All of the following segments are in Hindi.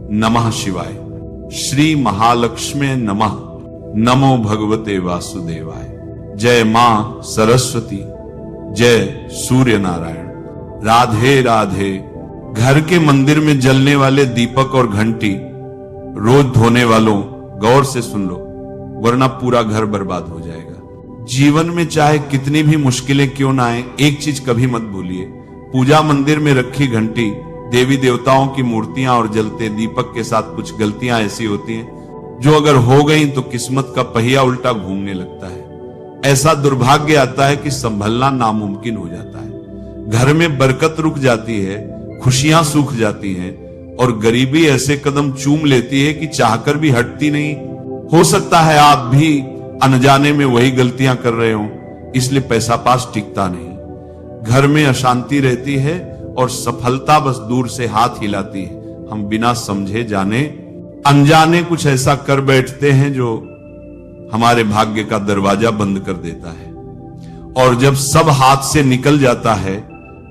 नमः शिवाय। श्री महालक्ष्मी नमः। नमो भगवते वासुदेवाय। जय मां सरस्वती, जय सूर्य नारायण। राधे राधे। घर के मंदिर में जलने वाले दीपक और घंटी रोज धोने वालों, गौर से सुन लो, वरना पूरा घर बर्बाद हो जाएगा। जीवन में चाहे कितनी भी मुश्किलें क्यों ना आए, एक चीज कभी मत भूलिए, पूजा मंदिर में रखी घंटी, देवी देवताओं की मूर्तियां और जलते दीपक के साथ कुछ गलतियां ऐसी होती हैं जो अगर हो गई तो किस्मत का पहिया उल्टा घूमने लगता है। ऐसा दुर्भाग्य आता है कि संभलना नामुमकिन हो जाता है। घर में बरकत रुक जाती है, खुशियां सूख जाती हैं और गरीबी ऐसे कदम चूम लेती है कि चाहकर भी हटती नहीं। हो सकता है आप भी अनजाने में वही गलतियां कर रहे हो, इसलिए पैसा पास टिकता नहीं। घर में अशांति रहती है और सफलता बस दूर से हाथ हिलाती है। हम बिना समझे जाने अनजाने कुछ ऐसा कर बैठते हैं जो हमारे भाग्य का दरवाजा बंद कर देता है, और जब सब हाथ से निकल जाता है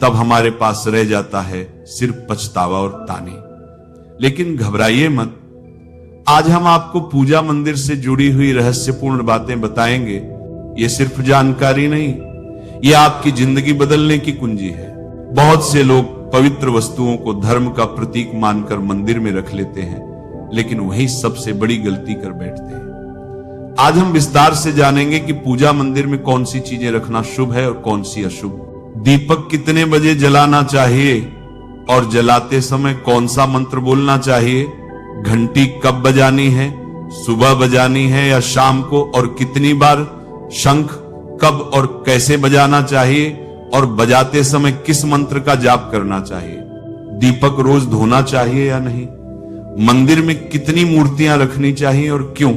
तब हमारे पास रह जाता है सिर्फ पछतावा और ताने। लेकिन घबराइए मत, आज हम आपको पूजा मंदिर से जुड़ी हुई रहस्यपूर्ण बातें बताएंगे। ये सिर्फ जानकारी नहीं, ये आपकी जिंदगी बदलने की कुंजी है। बहुत से लोग पवित्र वस्तुओं को धर्म का प्रतीक मानकर मंदिर में रख लेते हैं, लेकिन वही सबसे बड़ी गलती कर बैठते हैं। आज हम विस्तार से जानेंगे कि पूजा मंदिर में कौन सी चीजें रखना शुभ है और कौन सी अशुभ। दीपक कितने बजे जलाना चाहिए और जलाते समय कौन सा मंत्र बोलना चाहिए। घंटी कब बजानी है, सुबह बजानी है या शाम को, और कितनी बार। शंख कब और कैसे बजाना चाहिए और बजाते समय किस मंत्र का जाप करना चाहिए। दीपक रोज धोना चाहिए या नहीं। मंदिर में कितनी मूर्तियां रखनी चाहिए और क्यों।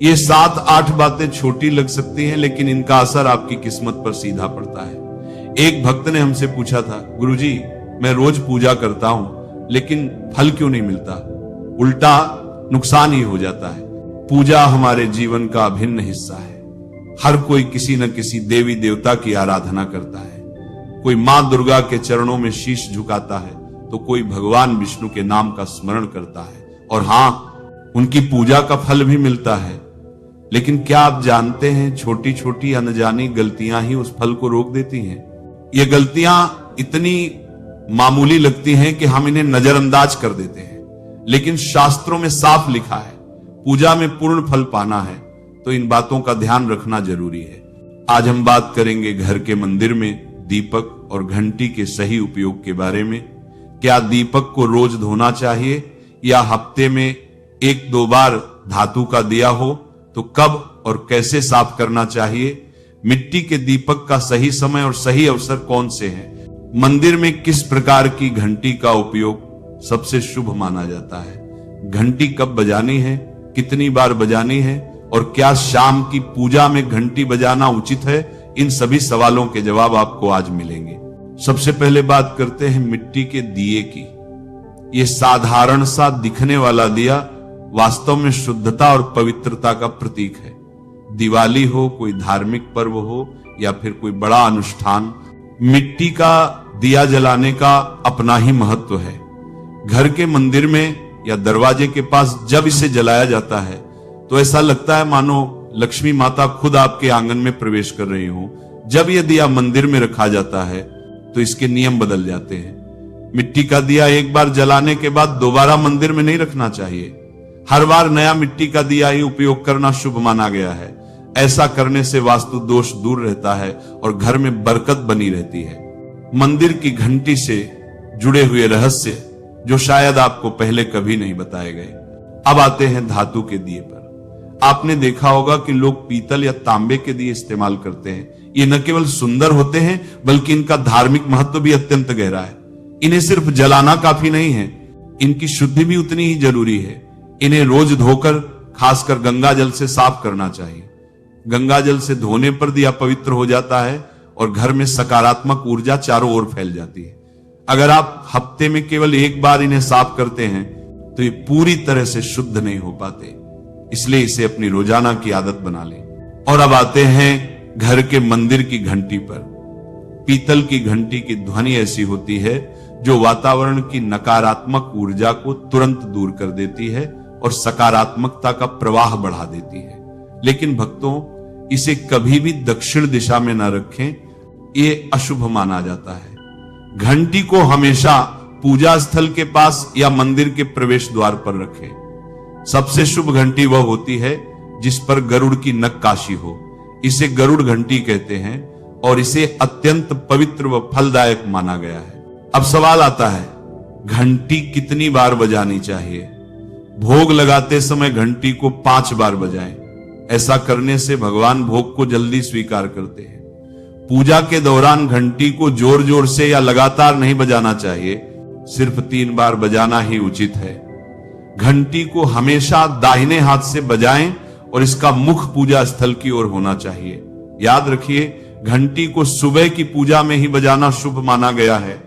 ये 7-8 बातें छोटी लग सकती हैं, लेकिन इनका असर आपकी किस्मत पर सीधा पड़ता है। एक भक्त ने हमसे पूछा था, गुरुजी मैं रोज पूजा करता हूं लेकिन फल क्यों नहीं मिलता, उल्टा नुकसान ही हो जाता है। पूजा हमारे जीवन का अभिन्न हिस्सा है। हर कोई किसी न किसी देवी देवता की आराधना करता है। कोई मां दुर्गा के चरणों में शीश झुकाता है तो कोई भगवान विष्णु के नाम का स्मरण करता है, और हां, उनकी पूजा का फल भी मिलता है। लेकिन क्या आप जानते हैं, छोटी छोटी अनजानी गलतियां ही उस फल को रोक देती हैं। ये गलतियां इतनी मामूली लगती हैं कि हम इन्हें नजरअंदाज कर देते हैं, लेकिन शास्त्रों में साफ लिखा है पूजा में पूर्ण फल पाना है तो इन बातों का ध्यान रखना जरूरी है। आज हम बात करेंगे घर के मंदिर में दीपक और घंटी के सही उपयोग के बारे में। क्या दीपक को रोज धोना चाहिए या हफ्ते में 1-2 बार धातु का दिया हो तो कब और कैसे साफ करना चाहिए। मिट्टी के दीपक का सही समय और सही अवसर कौन से हैं। मंदिर में किस प्रकार की घंटी का उपयोग सबसे शुभ माना जाता है। घंटी कब बजानी है, कितनी बार बजानी है, और क्या शाम की पूजा में घंटी बजाना उचित है। इन सभी सवालों के जवाब आपको आज मिलेंगे। सबसे पहले बात करते हैं मिट्टी के दिए की। यह साधारण सा दिखने वाला दिया वास्तव में शुद्धता और पवित्रता का प्रतीक है। दिवाली हो, कोई धार्मिक पर्व हो या फिर कोई बड़ा अनुष्ठान, मिट्टी का दिया जलाने का अपना ही महत्व है। घर के मंदिर में या दरवाजे के पास जब इसे जलाया जाता है तो ऐसा लगता है मानो लक्ष्मी माता खुद आपके आंगन में प्रवेश कर रही हो। जब यह दिया मंदिर में रखा जाता है तो इसके नियम बदल जाते हैं। मिट्टी का दिया एक बार जलाने के बाद दोबारा मंदिर में नहीं रखना चाहिए। हर बार नया मिट्टी का दिया ही उपयोग करना शुभ माना गया है। ऐसा करने से वास्तु दोष दूर रहता है और घर में बरकत बनी रहती है। मंदिर की घंटी से जुड़े हुए रहस्य जो शायद आपको पहले कभी नहीं बताए गए। अब आते हैं धातु के दिए पर। आपने देखा होगा कि लोग पीतल या तांबे के दिए इस्तेमाल करते हैं। ये न केवल सुंदर होते हैं बल्कि इनका धार्मिक महत्व भी अत्यंत गहरा है। इन्हें सिर्फ जलाना काफी नहीं है, इनकी शुद्धि भी उतनी ही जरूरी है। इन्हें रोज धोकर, खासकर गंगा जल से साफ करना चाहिए। गंगा जल से धोने पर दिया पवित्र हो जाता है और घर में सकारात्मक ऊर्जा चारों ओर फैल जाती है। अगर आप हफ्ते में केवल एक बार इन्हें साफ करते हैं तो ये पूरी तरह से शुद्ध नहीं हो पाते, इसलिए इसे अपनी रोजाना की आदत बना लें। और अब आते हैं घर के मंदिर की घंटी पर। पीतल की घंटी की ध्वनि ऐसी होती है जो वातावरण की नकारात्मक ऊर्जा को तुरंत दूर कर देती है और सकारात्मकता का प्रवाह बढ़ा देती है। लेकिन भक्तों, इसे कभी भी दक्षिण दिशा में न रखें, ये अशुभ माना जाता है। घंटी को हमेशा पूजा स्थल के पास या मंदिर के प्रवेश द्वार पर रखें। सबसे शुभ घंटी वह होती है जिस पर गरुड़ की नक्काशी हो। इसे गरुड़ घंटी कहते हैं और इसे अत्यंत पवित्र व फलदायक माना गया है। अब सवाल आता है, घंटी कितनी बार बजानी चाहिए? भोग लगाते समय घंटी को 5 बार बजाएं। ऐसा करने से भगवान भोग को जल्दी स्वीकार करते हैं। पूजा के दौरान घंटी को जोर जोर से या लगातार नहीं बजाना चाहिए, सिर्फ 3 बार बजाना ही उचित है। घंटी को हमेशा दाहिने हाथ से बजाएं और इसका मुख पूजा स्थल की ओर होना चाहिए। याद रखिए, घंटी को सुबह की पूजा में ही बजाना शुभ माना गया है।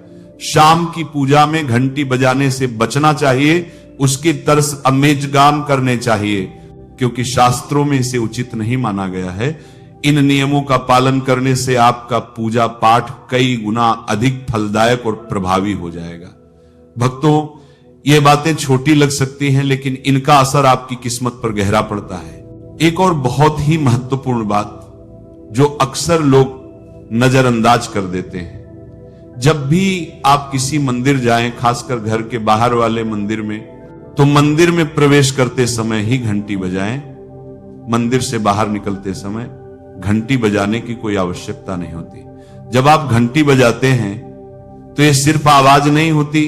शाम की पूजा में घंटी बजाने से बचना चाहिए, उसके तरस अमेजगाम करने चाहिए, क्योंकि शास्त्रों में इसे उचित नहीं माना गया है। इन नियमों का पालन करने से आपका पूजा पाठ कई गुना अधिक फलदायक और प्रभावी हो जाएगा। भक्तों, ये बातें छोटी लग सकती हैं, लेकिन इनका असर आपकी किस्मत पर गहरा पड़ता है। एक और बहुत ही महत्वपूर्ण बात जो अक्सर लोग नजरअंदाज कर देते हैं, जब भी आप किसी मंदिर जाएं, खासकर घर के बाहर वाले मंदिर में, तो मंदिर में प्रवेश करते समय ही घंटी बजाएं। मंदिर से बाहर निकलते समय घंटी बजाने की कोई आवश्यकता नहीं होती। जब आप घंटी बजाते हैं तो ये सिर्फ आवाज नहीं होती,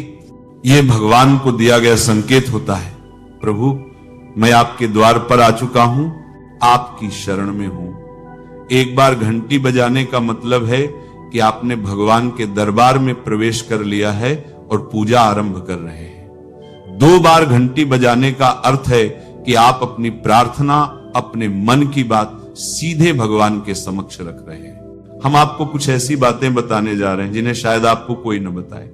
ये भगवान को दिया गया संकेत होता है, प्रभु मैं आपके द्वार पर आ चुका हूं, आपकी शरण में हूं। एक बार घंटी बजाने का मतलब है कि आपने भगवान के दरबार में प्रवेश कर लिया है और पूजा आरंभ कर रहे हैं। 2 बार घंटी बजाने का अर्थ है कि आप अपनी प्रार्थना, अपने मन की बात सीधे भगवान के समक्ष रख रहे हैं। हम आपको कुछ ऐसी बातें बताने जा रहे हैं जिन्हें शायद आपको कोई न बताए,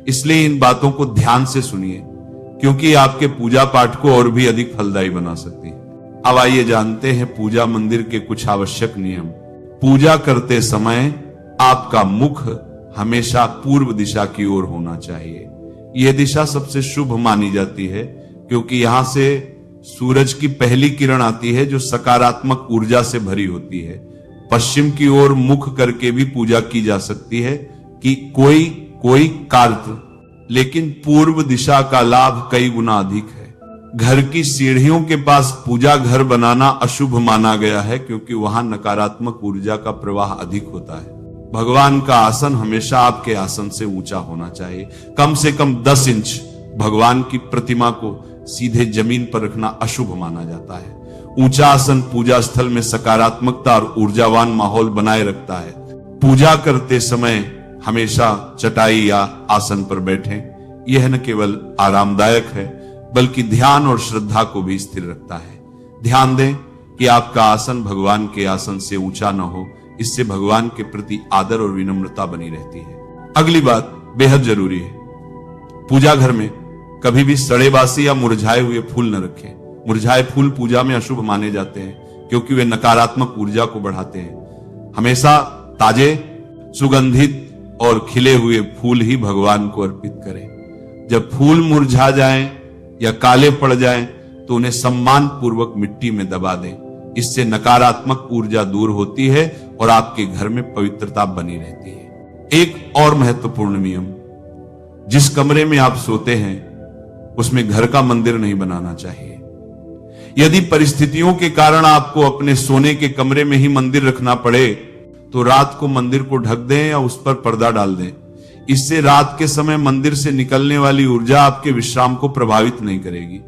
इसलिए इन बातों को ध्यान से सुनिए, क्योंकि आपके पूजा पाठ को और भी अधिक फलदायी बना सकती है। अब आइए जानते हैं पूजा मंदिर के कुछ आवश्यक नियम। पूजा करते समय आपका मुख हमेशा पूर्व दिशा की ओर होना चाहिए। यह दिशा सबसे शुभ मानी जाती है, क्योंकि यहां से सूरज की पहली किरण आती है जो सकारात्मक ऊर्जा से भरी होती है। पश्चिम की ओर मुख करके भी पूजा की जा सकती है कि कोई कार्य, लेकिन पूर्व दिशा का लाभ कई गुना अधिक है। घर की सीढ़ियों के पास पूजा घर बनाना अशुभ माना गया है, क्योंकि वहां नकारात्मक ऊर्जा का प्रवाह अधिक होता है। भगवान का आसन हमेशा आपके आसन से ऊंचा होना चाहिए। कम से कम 10 इंच भगवान की प्रतिमा को सीधे जमीन पर रखना अशुभ माना जाता है। ऊंचा आसन पूजा स्थल में सकारात्मकता और ऊर्जावान माहौल बनाए रखता है। पूजा करते समय हमेशा चटाई या आसन पर बैठें। यह न केवल आरामदायक है, बल्कि ध्यान और श्रद्धा को भी स्थिर रखता है। ध्यान दें कि आपका आसन भगवान के आसन से ऊंचा न हो, इससे भगवान के प्रति आदर और विनम्रता बनी रहती है। अगली बात बेहद जरूरी है, पूजा घर में कभी भी सड़े बासी या मुरझाए हुए फूल न रखें। मुरझाए फूल पूजा में अशुभ माने जाते हैं, क्योंकि वे नकारात्मक ऊर्जा को बढ़ाते हैं। हमेशा ताजे, सुगंधित और खिले हुए फूल ही भगवान को अर्पित करें। जब फूल मुरझा जाएं या काले पड़ जाएं, तो उन्हें सम्मान पूर्वक मिट्टी में दबा दें। इससे नकारात्मक ऊर्जा दूर होती है और आपके घर में पवित्रता बनी रहती है। एक और महत्वपूर्ण नियम, जिस कमरे में आप सोते हैं उसमें घर का मंदिर नहीं बनाना चाहिए। यदि परिस्थितियों के कारण आपको अपने सोने के कमरे में ही मंदिर रखना पड़े, तो रात को मंदिर को ढक दें या उस पर पर्दा डाल दें। इससे रात के समय मंदिर से निकलने वाली ऊर्जा आपके विश्राम को प्रभावित नहीं करेगी।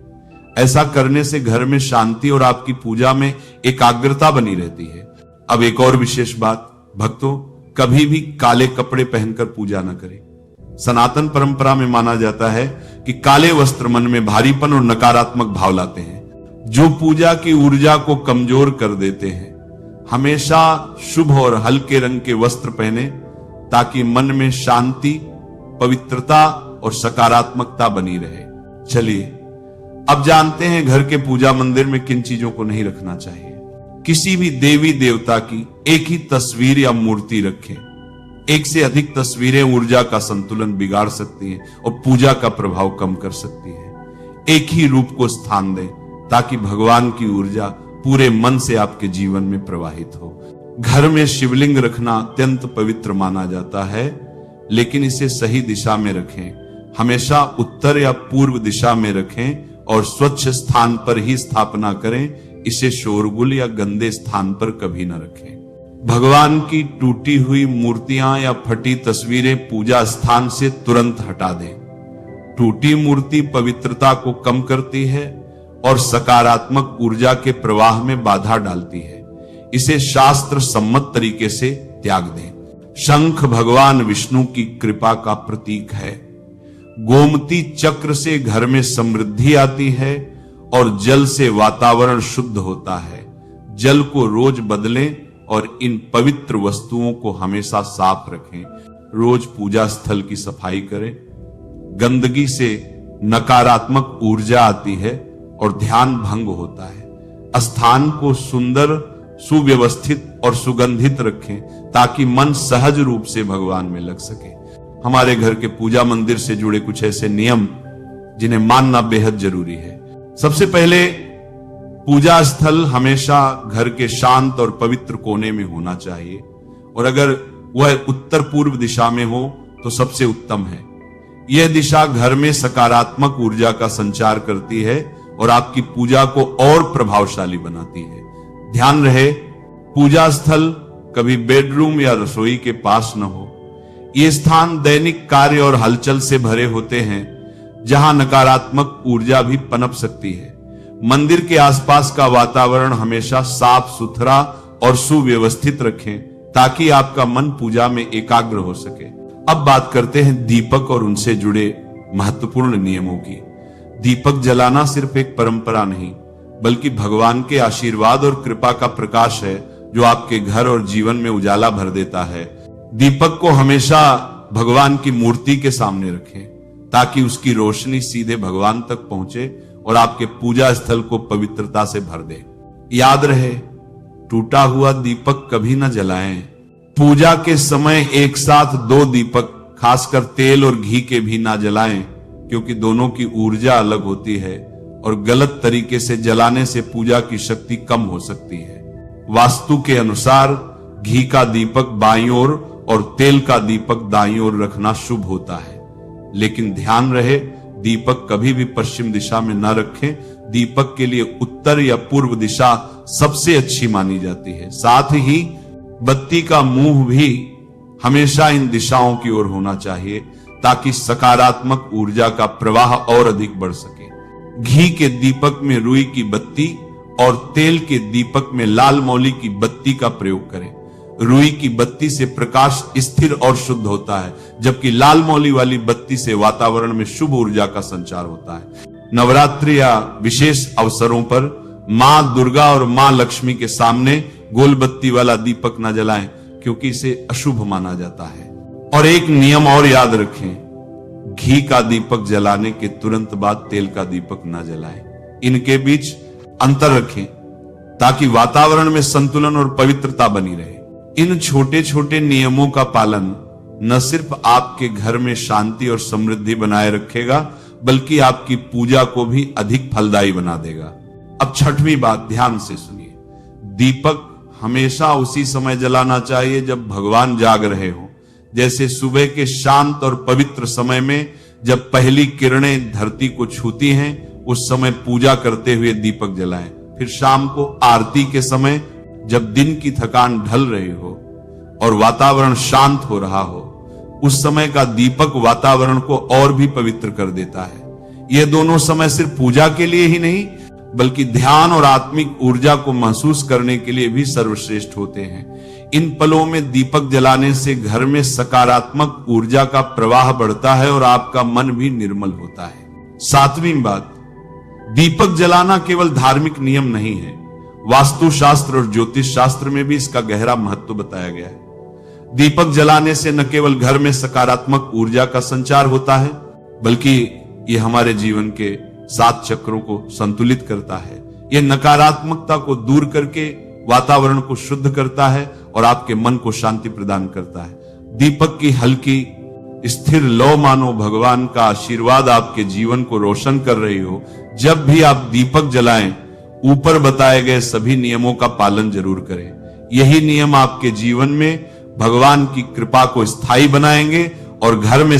ऐसा करने से घर में शांति और आपकी पूजा में एकाग्रता बनी रहती है। अब एक और विशेष बात, भक्तों कभी भी काले कपड़े पहनकर पूजा न करें। सनातन परंपरा में माना जाता है कि काले वस्त्र मन में भारीपन और नकारात्मक भाव लाते हैं, जो पूजा की ऊर्जा को कमजोर कर देते हैं। हमेशा शुभ और हल्के रंग के वस्त्र पहने, ताकि मन में शांति, पवित्रता और सकारात्मकता बनी रहे। चलिए अब जानते हैं घर के पूजा मंदिर में किन चीजों को नहीं रखना चाहिए। किसी भी देवी देवता की एक ही तस्वीर या मूर्ति रखें। एक से अधिक तस्वीरें ऊर्जा का संतुलन बिगाड़ सकती हैं और पूजा का प्रभाव कम कर सकती है। एक ही रूप को स्थान दें ताकि भगवान की ऊर्जा पूरे मन से आपके जीवन में प्रवाहित हो। घर में शिवलिंग रखना अत्यंत पवित्र माना जाता है, लेकिन इसे सही दिशा में रखें। हमेशा उत्तर या पूर्व दिशा में रखें और स्वच्छ स्थान पर ही स्थापना करें। इसे शोरगुल या गंदे स्थान पर कभी न रखें। भगवान की टूटी हुई मूर्तियां या फटी तस्वीरें पूजा स्थान से तुरंत हटा दें। टूटी मूर्ति पवित्रता को कम करती है और सकारात्मक ऊर्जा के प्रवाह में बाधा डालती है। इसे शास्त्र सम्मत तरीके से त्याग दें। शंख भगवान विष्णु की कृपा का प्रतीक है। गोमती चक्र से घर में समृद्धि आती है और जल से वातावरण शुद्ध होता है। जल को रोज बदलें और इन पवित्र वस्तुओं को हमेशा साफ रखें। रोज पूजा स्थल की सफाई करें। गंदगी से नकारात्मक ऊर्जा आती है और ध्यान भंग होता है। स्थान को सुंदर, सुव्यवस्थित और सुगंधित रखें ताकि मन सहज रूप से भगवान में लग सके। हमारे घर के पूजा मंदिर से जुड़े कुछ ऐसे नियम जिन्हें मानना बेहद जरूरी है। सबसे पहले, पूजा स्थल हमेशा घर के शांत और पवित्र कोने में होना चाहिए और अगर वह उत्तर पूर्व दिशा में हो तो सबसे उत्तम है। यह दिशा घर में सकारात्मक ऊर्जा का संचार करती है और आपकी पूजा को और प्रभावशाली बनाती है। ध्यान रहे, पूजा स्थल कभी बेडरूम या रसोई के पास न हो। ये स्थान दैनिक कार्य और हलचल से भरे होते हैं, जहां नकारात्मक ऊर्जा भी पनप सकती है। मंदिर के आसपास का वातावरण हमेशा साफ सुथरा और सुव्यवस्थित रखें ताकि आपका मन पूजा में एकाग्र हो सके। अब बात करते हैं दीपक और उनसे जुड़े महत्वपूर्ण नियमों की। दीपक जलाना सिर्फ एक परंपरा नहीं, बल्कि भगवान के आशीर्वाद और कृपा का प्रकाश है जो आपके घर और जीवन में उजाला भर देता है। दीपक को हमेशा भगवान की मूर्ति के सामने रखें ताकि उसकी रोशनी सीधे भगवान तक पहुंचे और आपके पूजा स्थल को पवित्रता से भर दे। याद रहे, टूटा हुआ दीपक कभी न जलाएं। पूजा के समय एक साथ 2 दीपक, खासकर तेल और घी के भी ना जलाएं, क्योंकि दोनों की ऊर्जा अलग होती है और गलत तरीके से जलाने से पूजा की शक्ति कम हो सकती है। वास्तु के अनुसार घी का दीपक बाईं ओर और तेल का दीपक दाईं ओर रखना शुभ होता है, लेकिन ध्यान रहे, दीपक कभी भी पश्चिम दिशा में न रखें। दीपक के लिए उत्तर या पूर्व दिशा सबसे अच्छी मानी जाती है। साथ ही बत्ती का मुंह भी हमेशा इन दिशाओं की ओर होना चाहिए ताकि सकारात्मक ऊर्जा का प्रवाह और अधिक बढ़ सके। घी के दीपक में रुई की बत्ती और तेल के दीपक में लाल मौली की बत्ती का प्रयोग करें। रुई की बत्ती से प्रकाश स्थिर और शुद्ध होता है, जबकि लाल मौली वाली बत्ती से वातावरण में शुभ ऊर्जा का संचार होता है। नवरात्रि या विशेष अवसरों पर मां दुर्गा और मां लक्ष्मी के सामने गोल बत्ती वाला दीपक न जलाएं, क्योंकि इसे अशुभ माना जाता है। और एक नियम और याद रखें, घी का दीपक जलाने के तुरंत बाद तेल का दीपक न जलाएं। इनके बीच अंतर रखें ताकि वातावरण में संतुलन और पवित्रता बनी रहे। इन छोटे छोटे नियमों का पालन न सिर्फ आपके घर में शांति और समृद्धि बनाए रखेगा, बल्कि आपकी पूजा को भी अधिक फलदायी बना देगा। अब छठवीं बात ध्यान से सुनिए। दीपक हमेशा उसी समय जलाना चाहिए जब भगवान जाग रहे हो, जैसे सुबह के शांत और पवित्र समय में जब पहली किरणें धरती को छूती हैं, उस समय पूजा करते हुए दीपक जलाएं। फिर शाम को आरती के समय जब दिन की थकान ढल रही हो और वातावरण शांत हो रहा हो, उस समय का दीपक वातावरण को और भी पवित्र कर देता है। ये दोनों समय सिर्फ पूजा के लिए ही नहीं, बल्कि ध्यान और आत्मिक ऊर्जा को महसूस करने के लिए भी सर्वश्रेष्ठ होते हैं। इन पलों में दीपक जलाने से घर में सकारात्मक ऊर्जा का प्रवाह बढ़ता है और आपका मन भी निर्मल होता है। 7वीं बात, दीपक जलाना केवल धार्मिक नियम नहीं है, वास्तुशास्त्र और ज्योतिष शास्त्र में भी इसका गहरा महत्व बताया गया है। दीपक जलाने से न केवल घर में सकारात्मक ऊर्जा का संचार होता है, बल्कि यह हमारे जीवन के 7 चक्रों को संतुलित करता है। यह नकारात्मकता को दूर करके वातावरण को शुद्ध करता है और आपके मन को शांति प्रदान करता है। दीपक की हल्की स्थिर लौ मानो भगवान का आशीर्वाद आपके जीवन को रोशन कर रही हो। जब भी आप दीपक जलाएं, ऊपर बताए गए सभी नियमों का पालन जरूर करें। यही नियम आपके जीवन में भगवान की कृपा को स्थायी बनाएंगे और घर में